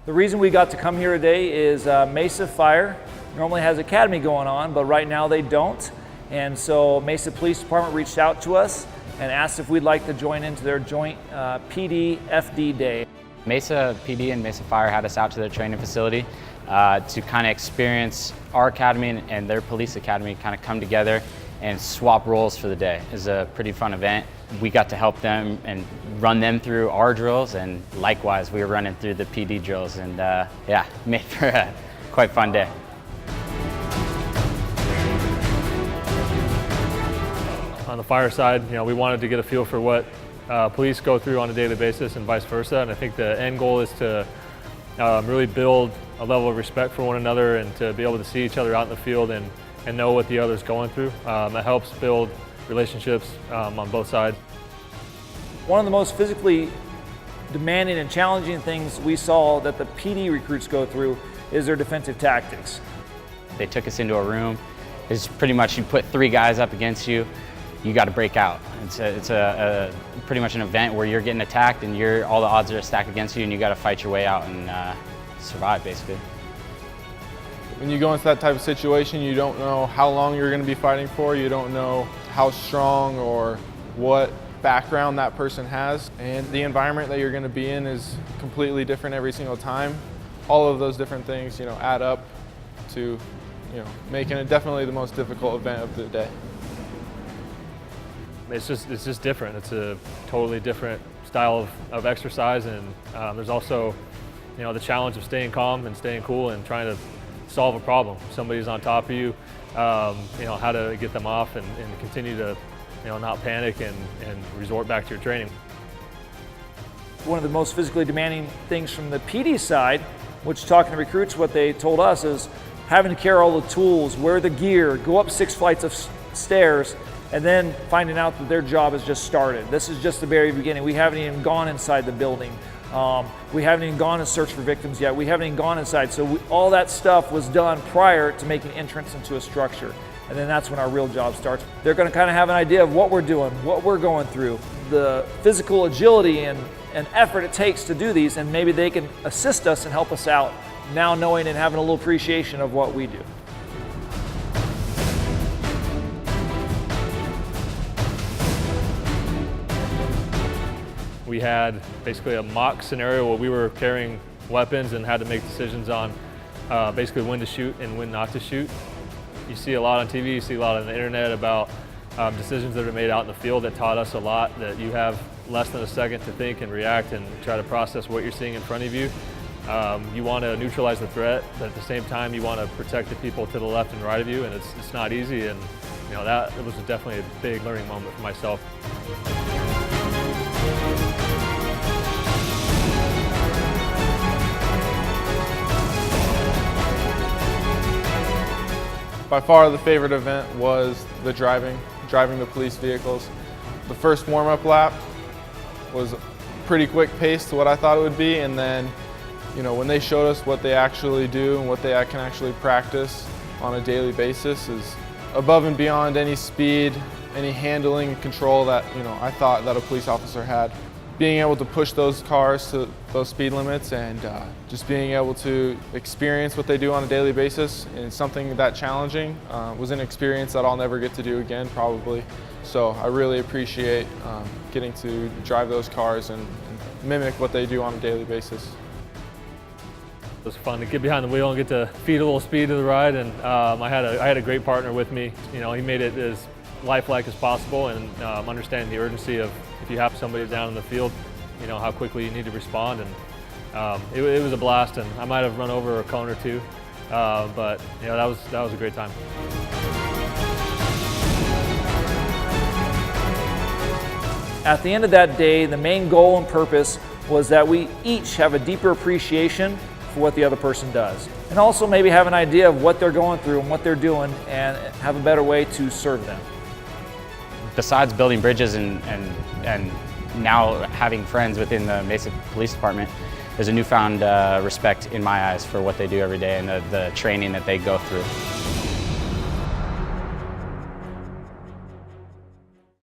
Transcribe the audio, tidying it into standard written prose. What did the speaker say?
The reason we got to come here today is Mesa Fire normally has academy going on, but right now they don't. And so Mesa Police Department reached out to us and asked if we'd like to join into their joint PD-FD day. Mesa PD and Mesa Fire had us out to their training facility to kind of experience our academy and their police academy kind of come together and swap roles for the day. It was a pretty fun event. We got to help them and run them through our drills, and likewise we were running through the PD drills, and yeah, made for a quite fun day. On the fire side, we wanted to get a feel for what police go through on a daily basis and vice versa, and I think the end goal is to really build a level of respect for one another and to be able to see each other out in the field and know what the other's going through. It helps build relationships on both sides. One of the most physically demanding and challenging things we saw that the PD recruits go through is their defensive tactics. They took us into a room. It's pretty much you put 3 guys up against you, you got to break out. It's a pretty much an event where you're getting attacked and all the odds are stacked against you, and you got to fight your way out and survive, basically. When you go into that type of situation, you don't know how long you're going to be fighting for. You don't know how strong or what background that person has. And the environment that you're going to be in is completely different every single time. All of those different things, add up to, making it definitely the most difficult event of the day. It's just different. It's a totally different style of exercise, and there's also, the challenge of staying calm and staying cool and trying to solve a problem. Somebody's on top of you, how to get them off and continue to, not panic and resort back to your training. One of the most physically demanding things from the PD side, which talking to recruits, what they told us is having to carry all the tools, wear the gear, go up 6 flights of stairs, and then finding out that their job has just started. This is just the very beginning. We haven't even gone inside the building. We haven't even gone to search for victims yet. We haven't even gone inside. So all that stuff was done prior to making entrance into a structure. And then that's when our real job starts. They're going to kind of have an idea of what we're doing, what we're going through, the physical agility and effort it takes to do these, and maybe they can assist us and help us out, now knowing and having a little appreciation of what we do. We had basically a mock scenario where we were carrying weapons and had to make decisions on basically when to shoot and when not to shoot. You see a lot on TV, you see a lot on the internet about decisions that are made out in the field that taught us a lot, that you have less than a second to think and react and try to process what you're seeing in front of you. You want to neutralize the threat, but at the same time you want to protect the people to the left and right of you, and it's not easy, and that was definitely a big learning moment for myself. By far the favorite event was the driving the police vehicles. The first warm-up lap was pretty quick pace to what I thought it would be, and then when they showed us what they actually do and what they can actually practice on a daily basis is above and beyond any speed, any handling and control that I thought that a police officer had. Being able to push those cars to those speed limits and just being able to experience what they do on a daily basis and something that challenging was an experience that I'll never get to do again, probably. So I really appreciate getting to drive those cars and mimic what they do on a daily basis. It was fun to get behind the wheel and get to feed a little speed to the ride, and I had a great partner with me. He made it as lifelike as possible, and understanding the urgency of if you have somebody down in the field, how quickly you need to respond. And it was a blast, and I might have run over a cone or two, but that was a great time. At the end of that day, the main goal and purpose was that we each have a deeper appreciation for what the other person does, and also maybe have an idea of what they're going through and what they're doing, and have a better way to serve them. Besides building bridges and now having friends within the Mesa Police Department, there's a newfound respect in my eyes for what they do every day and the training that they go through.